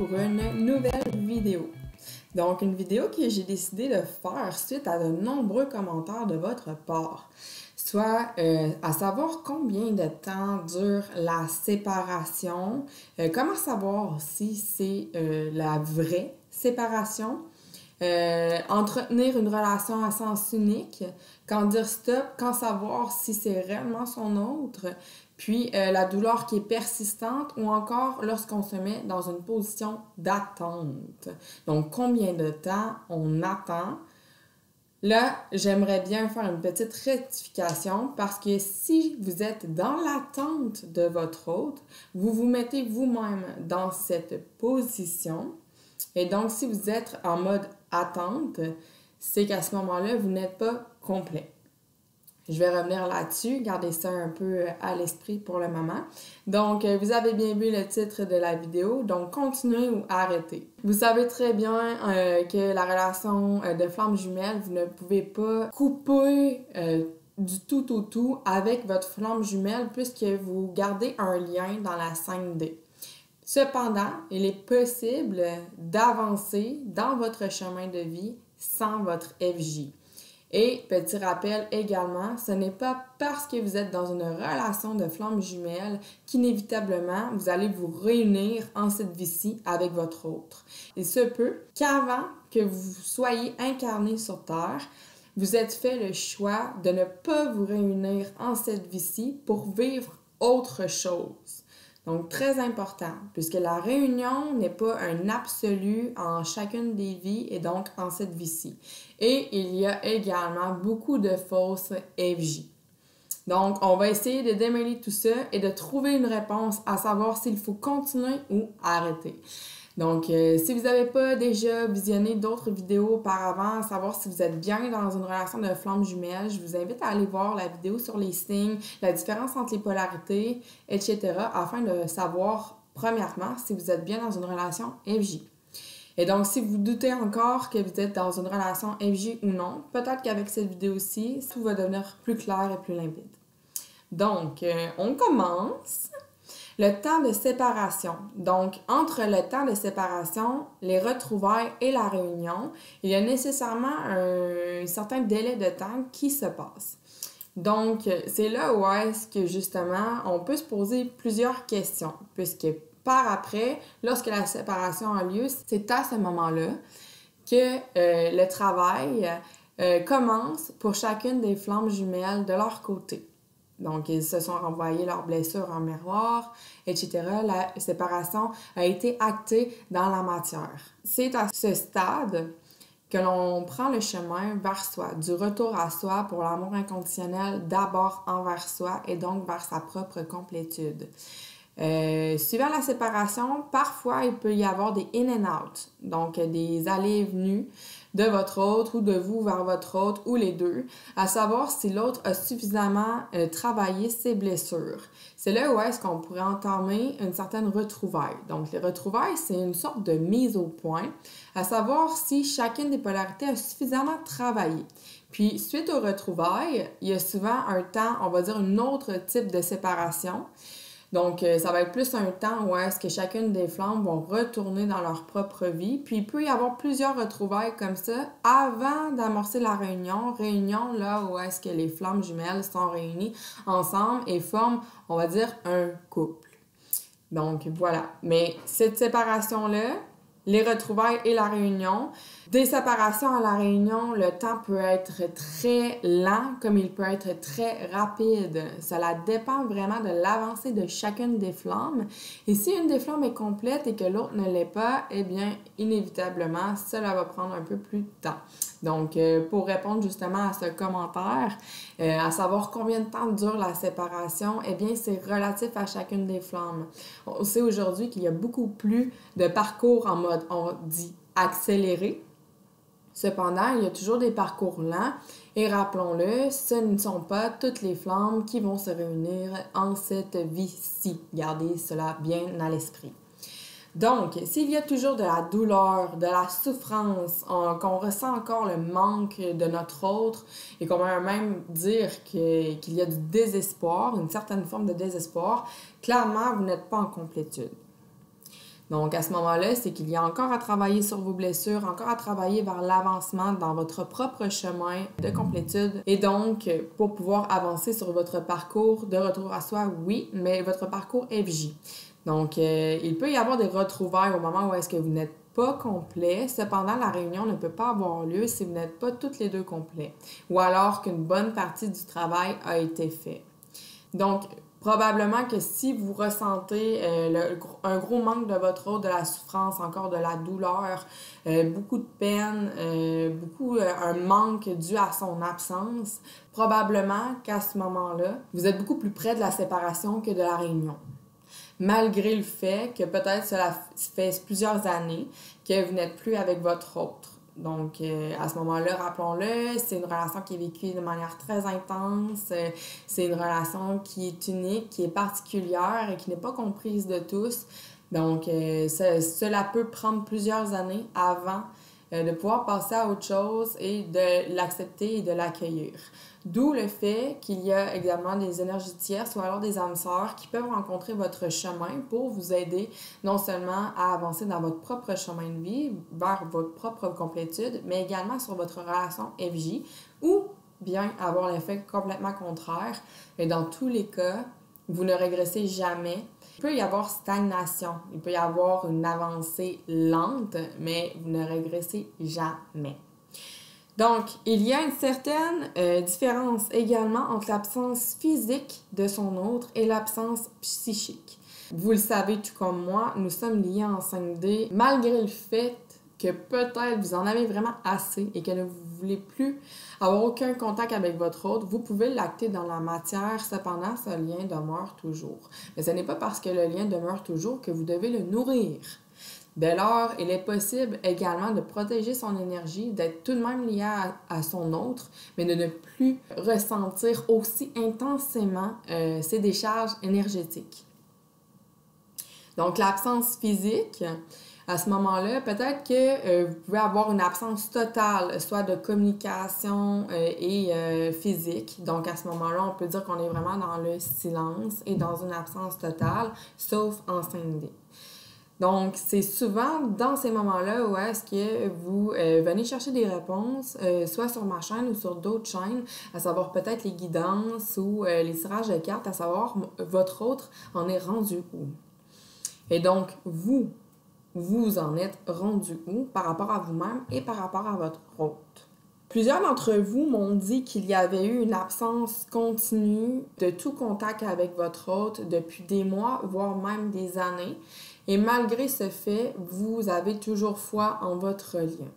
pour une nouvelle vidéo. Donc, une vidéo que j'ai décidé de faire suite à de nombreux commentaires de votre part. Soit à savoir combien de temps dure la séparation, comment savoir si c'est la vraie séparation, entretenir une relation à sens unique, quand dire stop, quand savoir si c'est réellement son autre, puis la douleur qui est persistante ou encore lorsqu'on se met dans une position d'attente. Donc, combien de temps on attend? Là, j'aimerais bien faire une petite rectification parce que si vous êtes dans l'attente de votre autre, vous vous mettez vous-même dans cette position. Et donc, si vous êtes en mode attente, c'est qu'à ce moment-là, vous n'êtes pas complet. Je vais revenir là-dessus, gardez ça un peu à l'esprit pour le moment. Donc, vous avez bien vu le titre de la vidéo, donc continuez ou arrêtez. Vous savez très bien que la relation de flamme jumelle, vous ne pouvez pas couper du tout au tout avec votre flamme jumelle puisque vous gardez un lien dans la 5D. Cependant, il est possible d'avancer dans votre chemin de vie sans votre FJ. Et petit rappel également, ce n'est pas parce que vous êtes dans une relation de flamme jumelle qu'inévitablement vous allez vous réunir en cette vie-ci avec votre autre. Il se peut qu'avant que vous soyez incarné sur Terre, vous êtes fait le choix de ne pas vous réunir en cette vie-ci pour vivre autre chose. Donc, très important, puisque la réunion n'est pas un absolu en chacune des vies et donc en cette vie-ci. Et il y a également beaucoup de fausses FJ. Donc, on va essayer de démêler tout ça et de trouver une réponse à savoir s'il faut continuer ou arrêter. Donc, si vous n'avez pas déjà visionné d'autres vidéos auparavant, à savoir si vous êtes bien dans une relation de flamme jumelle, je vous invite à aller voir la vidéo sur les signes, la différence entre les polarités, etc. afin de savoir, premièrement, si vous êtes bien dans une relation FJ. Et donc, si vous doutez encore que vous êtes dans une relation FJ ou non, peut-être qu'avec cette vidéo-ci, tout va devenir plus clair et plus limpide. Donc, on commence. Le temps de séparation. Donc, entre le temps de séparation, les retrouvailles et la réunion, il y a nécessairement un certain délai de temps qui se passe. Donc, c'est là où est-ce que, justement, on peut se poser plusieurs questions, puisque par après, lorsque la séparation a lieu, c'est à ce moment-là que le travail commence pour chacune des flammes jumelles de leur côté. Donc, ils se sont renvoyés leurs blessures en miroir, etc. La séparation a été actée dans la matière. C'est à ce stade que l'on prend le chemin vers soi, du retour à soi pour l'amour inconditionnel, d'abord envers soi et donc vers sa propre complétude. Suivant la séparation, parfois il peut y avoir des in and out, donc des allées et venues de votre autre ou de vous vers votre autre ou les deux, à savoir si l'autre a suffisamment travaillé ses blessures. C'est là où est-ce qu'on pourrait entamer une certaine retrouvaille. Donc les retrouvailles, c'est une sorte de mise au point, à savoir si chacune des polarités a suffisamment travaillé. Puis suite aux retrouvailles, il y a souvent un temps, on va dire un autre type de séparation. Donc, ça va être plus un temps où est-ce que chacune des flammes vont retourner dans leur propre vie. Puis, il peut y avoir plusieurs retrouvailles comme ça avant d'amorcer la réunion. Réunion, là où est-ce que les flammes jumelles sont réunies ensemble et forment, on va dire, un couple. Donc, voilà. Mais cette séparation-là, les retrouvailles et la réunion. Des séparations à la réunion, le temps peut être très lent comme il peut être très rapide. Cela dépend vraiment de l'avancée de chacune des flammes. Et si une des flammes est complète et que l'autre ne l'est pas, eh bien, inévitablement, cela va prendre un peu plus de temps. Donc, pour répondre justement à ce commentaire, à savoir combien de temps dure la séparation, eh bien, c'est relatif à chacune des flammes. On sait aujourd'hui qu'il y a beaucoup plus de parcours en mode, on dit, accéléré. Cependant, il y a toujours des parcours lents et rappelons-le, ce ne sont pas toutes les flammes qui vont se réunir en cette vie-ci. Gardez cela bien à l'esprit. Donc, s'il y a toujours de la douleur, de la souffrance, qu'on ressent encore le manque de notre autre et qu'on va même dire qu'il y a du désespoir, une certaine forme de désespoir, clairement, vous n'êtes pas en complétude. Donc, à ce moment-là, c'est qu'il y a encore à travailler sur vos blessures, encore à travailler vers l'avancement dans votre propre chemin de complétude. Et donc, pour pouvoir avancer sur votre parcours de retour à soi, oui, mais votre parcours FJ. Donc, il peut y avoir des retrouvailles au moment où est-ce que vous n'êtes pas complet. Cependant, la réunion ne peut pas avoir lieu si vous n'êtes pas toutes les deux complets ou alors qu'une bonne partie du travail a été fait. Donc, probablement que si vous ressentez un gros manque de votre autre, de la souffrance, encore de la douleur, beaucoup de peine, un manque dû à son absence, probablement qu'à ce moment-là, vous êtes beaucoup plus près de la séparation que de la réunion. Malgré le fait que peut-être cela fait plusieurs années que vous n'êtes plus avec votre autre. Donc, à ce moment-là, rappelons-le, c'est une relation qui est vécue de manière très intense, c'est une relation qui est unique, qui est particulière et qui n'est pas comprise de tous. Donc, cela peut prendre plusieurs années avant de pouvoir passer à autre chose et de l'accepter et de l'accueillir. D'où le fait qu'il y a également des énergies tierces ou alors des âmes sœurs qui peuvent rencontrer votre chemin pour vous aider non seulement à avancer dans votre propre chemin de vie, vers votre propre complétude, mais également sur votre relation FJ ou bien avoir l'effet complètement contraire. Et dans tous les cas, vous ne régressez jamais. Il peut y avoir stagnation, il peut y avoir une avancée lente, mais vous ne régressez jamais. Donc, il y a une certaine différence également entre l'absence physique de son autre et l'absence psychique. Vous le savez tout comme moi, nous sommes liés en 5D, malgré le fait que peut-être vous en avez vraiment assez et que vous ne voulez plus avoir aucun contact avec votre autre, vous pouvez l'acter dans la matière, cependant, ce lien demeure toujours. Mais ce n'est pas parce que le lien demeure toujours que vous devez le nourrir. Dès lors, il est possible également de protéger son énergie, d'être tout de même lié à son autre, mais de ne plus ressentir aussi intensément ses décharges énergétiques. Donc, l'absence physique, à ce moment-là, peut-être que vous pouvez avoir une absence totale, soit de communication et physique. Donc, à ce moment-là, on peut dire qu'on est vraiment dans le silence et dans une absence totale, sauf en 5D. Donc, c'est souvent dans ces moments-là où est-ce que vous venez chercher des réponses, soit sur ma chaîne ou sur d'autres chaînes, à savoir peut-être les guidances ou les tirages de cartes, à savoir votre autre en est rendu où. Et donc, vous en êtes rendu où par rapport à vous-même et par rapport à votre autre. Plusieurs d'entre vous m'ont dit qu'il y avait eu une absence continue de tout contact avec votre autre depuis des mois, voire même des années. Et malgré ce fait, vous avez toujours foi en votre lien.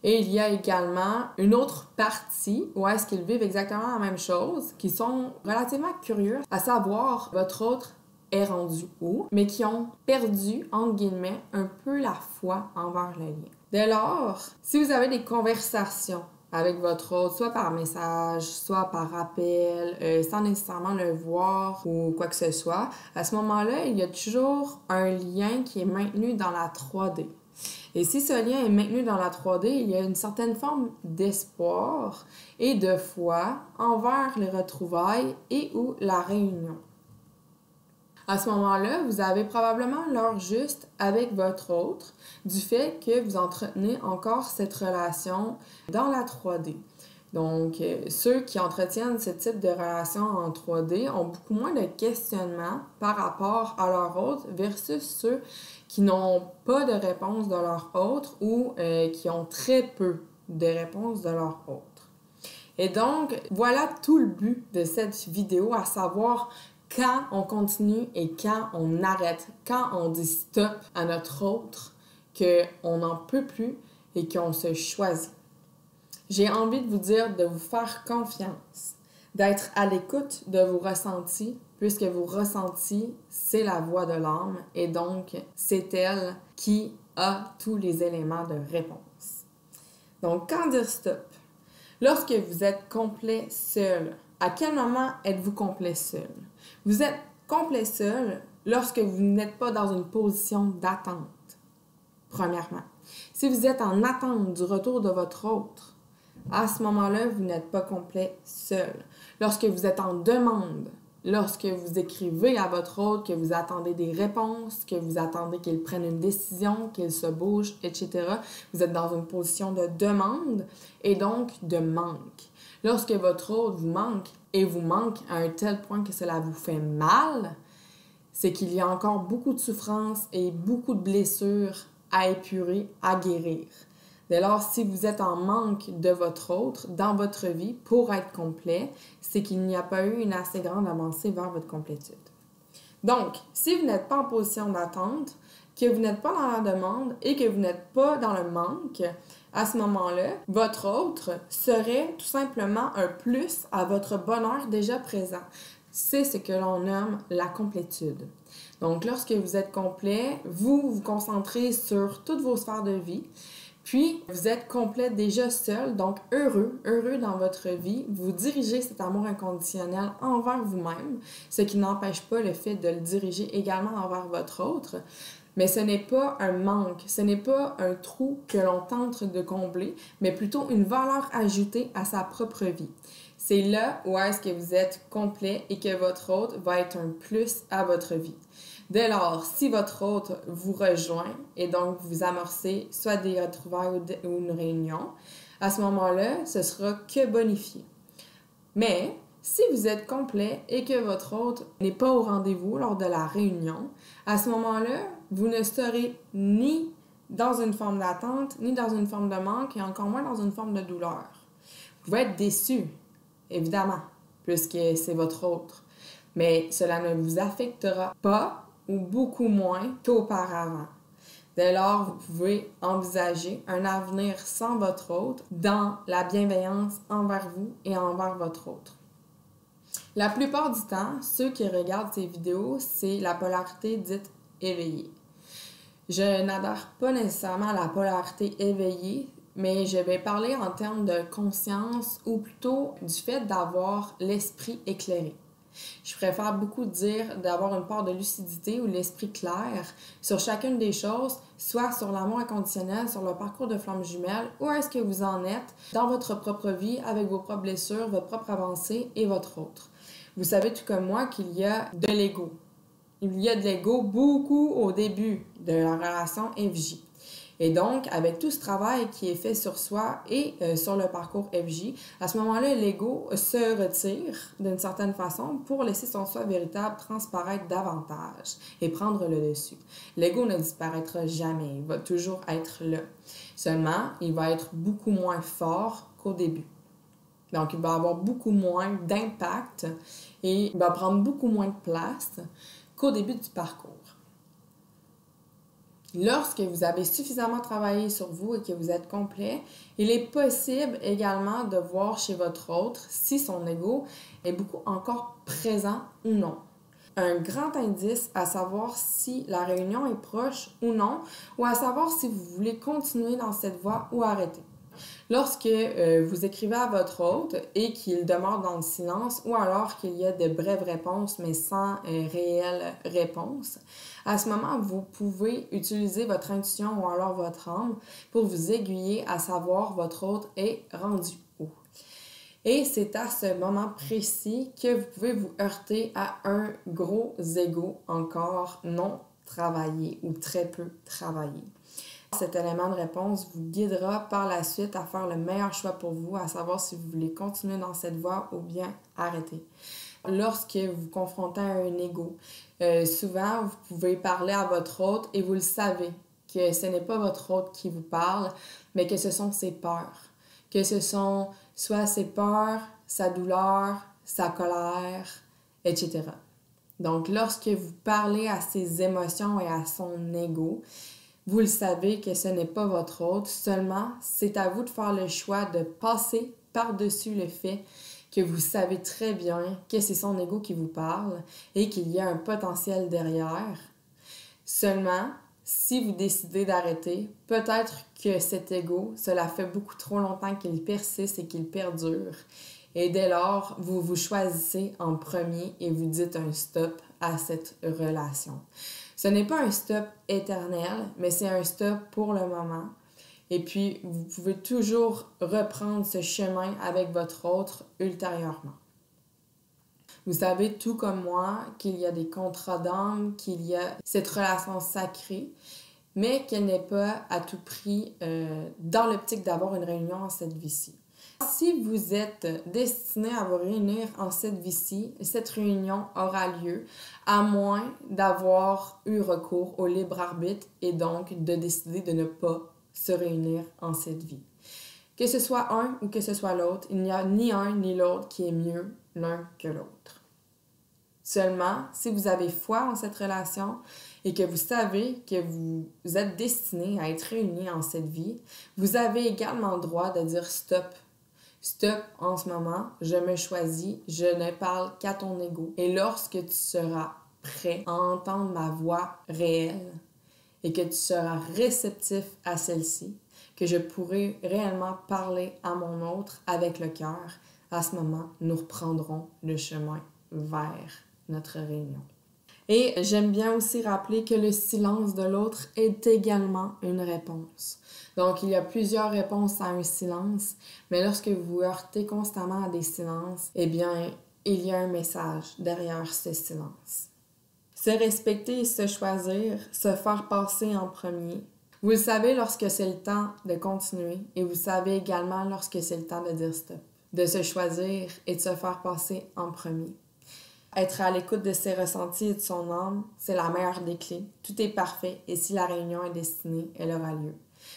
Et il y a également une autre partie où est-ce qu'ils vivent exactement la même chose, qui sont relativement curieux, à savoir votre autre est rendu où, mais qui ont perdu, entre guillemets, un peu la foi envers le lien. Dès lors, si vous avez des conversations avec votre autre, soit par message, soit par appel, sans nécessairement le voir ou quoi que ce soit, à ce moment-là, il y a toujours un lien qui est maintenu dans la 3D. Et si ce lien est maintenu dans la 3D, il y a une certaine forme d'espoir et de foi envers les retrouvailles et ou la réunion. À ce moment-là, vous avez probablement l'heure juste avec votre autre du fait que vous entretenez encore cette relation dans la 3D. Donc, ceux qui entretiennent ce type de relation en 3D ont beaucoup moins de questionnements par rapport à leur autre versus ceux qui n'ont pas de réponse de leur autre ou qui ont très peu de réponses de leur autre. Et donc, voilà tout le but de cette vidéo, à savoir quand on continue et quand on arrête, quand on dit stop à notre autre, qu'on n'en peut plus et qu'on se choisit. J'ai envie de vous dire de vous faire confiance, d'être à l'écoute de vos ressentis, puisque vos ressentis, c'est la voix de l'âme et donc c'est elle qui a tous les éléments de réponse. Donc, quand dire stop? Lorsque vous êtes complet seul, à quel moment êtes-vous complet seul? Vous êtes complet seul lorsque vous n'êtes pas dans une position d'attente, premièrement. Si vous êtes en attente du retour de votre autre, à ce moment-là, vous n'êtes pas complet seul. Lorsque vous êtes en demande lorsque vous écrivez à votre autre, que vous attendez des réponses, que vous attendez qu'il prenne une décision, qu'il se bouge, etc., vous êtes dans une position de demande et donc de manque. Lorsque votre autre vous manque et vous manque à un tel point que cela vous fait mal, c'est qu'il y a encore beaucoup de souffrance et beaucoup de blessures à épurer, à guérir. Dès lors, si vous êtes en manque de votre autre dans votre vie pour être complet, c'est qu'il n'y a pas eu une assez grande avancée vers votre complétude. Donc, si vous n'êtes pas en position d'attente, que vous n'êtes pas dans la demande et que vous n'êtes pas dans le manque, à ce moment-là, votre autre serait tout simplement un plus à votre bonheur déjà présent. C'est ce que l'on nomme la complétude. Donc, lorsque vous êtes complet, vous vous concentrez sur toutes vos sphères de vie. Puis, vous êtes complet déjà seul, donc heureux dans votre vie. Vous dirigez cet amour inconditionnel envers vous-même, ce qui n'empêche pas le fait de le diriger également envers votre autre. Mais ce n'est pas un manque, ce n'est pas un trou que l'on tente de combler, mais plutôt une valeur ajoutée à sa propre vie. C'est là où est-ce que vous êtes complet et que votre autre va être un plus à votre vie. Dès lors, si votre autre vous rejoint et donc vous amorcez soit des retrouvailles ou une réunion, à ce moment-là, ce sera que bonifié. Mais si vous êtes complet et que votre autre n'est pas au rendez-vous lors de la réunion, à ce moment-là, vous ne serez ni dans une forme d'attente, ni dans une forme de manque, et encore moins dans une forme de douleur. Vous pouvez être déçu, évidemment, puisque c'est votre autre. Mais cela ne vous affectera pas ou beaucoup moins qu'auparavant. Dès lors, vous pouvez envisager un avenir sans votre autre dans la bienveillance envers vous et envers votre autre. La plupart du temps, ceux qui regardent ces vidéos, c'est la polarité dite éveillée. Je n'adhère pas nécessairement à la polarité éveillée, mais je vais parler en termes de conscience ou plutôt du fait d'avoir l'esprit éclairé. Je préfère beaucoup dire d'avoir une part de lucidité ou l'esprit clair sur chacune des choses, soit sur l'amour inconditionnel, sur le parcours de flamme jumelle, où est-ce que vous en êtes dans votre propre vie, avec vos propres blessures, votre propre avancée et votre autre. Vous savez tout comme moi qu'il y a de l'ego. Il y a de l'ego beaucoup au début de la relation FJ. Et donc, avec tout ce travail qui est fait sur soi et sur le parcours FJ, à ce moment-là, l'ego se retire d'une certaine façon pour laisser son soi véritable transparaître davantage et prendre le dessus. L'ego ne disparaîtra jamais, il va toujours être là. Seulement, il va être beaucoup moins fort qu'au début. Donc, il va avoir beaucoup moins d'impact et il va prendre beaucoup moins de place qu'au début du parcours. Lorsque vous avez suffisamment travaillé sur vous et que vous êtes complet, il est possible également de voir chez votre autre si son ego est beaucoup encore présent ou non. Un grand indice à savoir si la réunion est proche ou non, ou à savoir si vous voulez continuer dans cette voie ou arrêter. Lorsque vous écrivez à votre hôte et qu'il demeure dans le silence ou alors qu'il y a de brèves réponses mais sans réelle réponse, à ce moment, vous pouvez utiliser votre intuition ou alors votre âme pour vous aiguiller à savoir votre hôte est rendu où. Et c'est à ce moment précis que vous pouvez vous heurter à un gros ego encore non travaillé ou très peu travaillé. Cet élément de réponse vous guidera par la suite à faire le meilleur choix pour vous, à savoir si vous voulez continuer dans cette voie ou bien arrêter. Lorsque vous vous confrontez à un ego, souvent vous pouvez parler à votre hôte et vous le savez que ce n'est pas votre hôte qui vous parle, mais que ce sont ses peurs. Que ce sont soit ses peurs, sa douleur, sa colère, etc. Donc, lorsque vous parlez à ses émotions et à son ego, vous le savez que ce n'est pas votre hôte, seulement c'est à vous de faire le choix de passer par-dessus le fait que vous savez très bien que c'est son ego qui vous parle et qu'il y a un potentiel derrière. Seulement, si vous décidez d'arrêter, peut-être que cet ego, cela fait beaucoup trop longtemps qu'il persiste et qu'il perdure. Et dès lors, vous vous choisissez en premier et vous dites un stop à cette relation. Ce n'est pas un stop éternel, mais c'est un stop pour le moment. Et puis, vous pouvez toujours reprendre ce chemin avec votre autre ultérieurement. Vous savez tout comme moi qu'il y a des contrats d'âme, qu'il y a cette relation sacrée, mais qu'elle n'est pas à tout prix dans l'optique d'avoir une réunion en cette vie-ci. Si vous êtes destiné à vous réunir en cette vie-ci, cette réunion aura lieu à moins d'avoir eu recours au libre arbitre et donc de décider de ne pas se réunir en cette vie. Que ce soit un ou que ce soit l'autre, il n'y a ni un ni l'autre qui est mieux l'un que l'autre. Seulement, si vous avez foi en cette relation et que vous savez que vous êtes destiné à être réunis en cette vie, vous avez également le droit de dire stop. Stop, en ce moment, je me choisis, je ne parle qu'à ton ego. Et lorsque tu seras prêt à entendre ma voix réelle et que tu seras réceptif à celle-ci, que je pourrai réellement parler à mon autre avec le cœur, à ce moment, nous reprendrons le chemin vers notre réunion. Et j'aime bien aussi rappeler que le silence de l'autre est également une réponse. Donc, il y a plusieurs réponses à un silence, mais lorsque vous vous heurtez constamment à des silences, eh bien, il y a un message derrière ce silence. Se respecter et se choisir, se faire passer en premier. Vous le savez lorsque c'est le temps de continuer et vous savez également lorsque c'est le temps de dire stop, de se choisir et de se faire passer en premier. Être à l'écoute de ses ressentis et de son âme, c'est la meilleure des clés. Tout est parfait et si la réunion est destinée, elle aura lieu.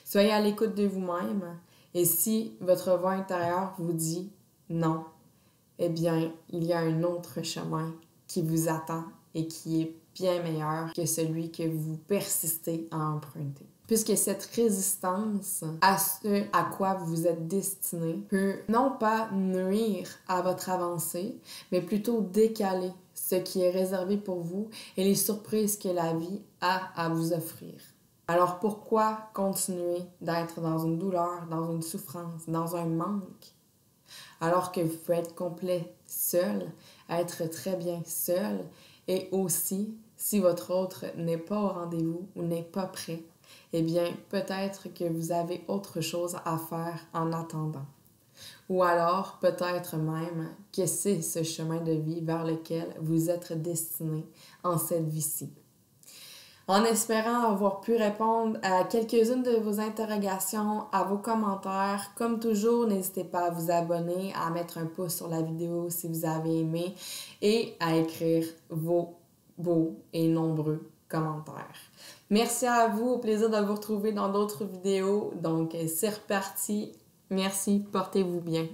Soyez à l'écoute de vous-même et si votre voix intérieure vous dit non, eh bien, il y a un autre chemin qui vous attend et qui est bien meilleur que celui que vous persistez à emprunter. Puisque cette résistance à ce à quoi vous êtes destiné peut non pas nuire à votre avancée, mais plutôt décaler ce qui est réservé pour vous et les surprises que la vie a à vous offrir. Alors pourquoi continuer d'être dans une douleur, dans une souffrance, dans un manque, alors que vous pouvez être complet seul, être très bien seul et aussi, si votre autre n'est pas au rendez-vous ou n'est pas prêt, eh bien, peut-être que vous avez autre chose à faire en attendant. Ou alors, peut-être même que c'est ce chemin de vie vers lequel vous êtes destiné en cette vie-ci. En espérant avoir pu répondre à quelques-unes de vos interrogations, à vos commentaires, comme toujours, n'hésitez pas à vous abonner, à mettre un pouce sur la vidéo si vous avez aimé et à écrire vos beaux et nombreux commentaires. Merci à vous, au plaisir de vous retrouver dans d'autres vidéos. Donc, c'est reparti. Merci, portez-vous bien.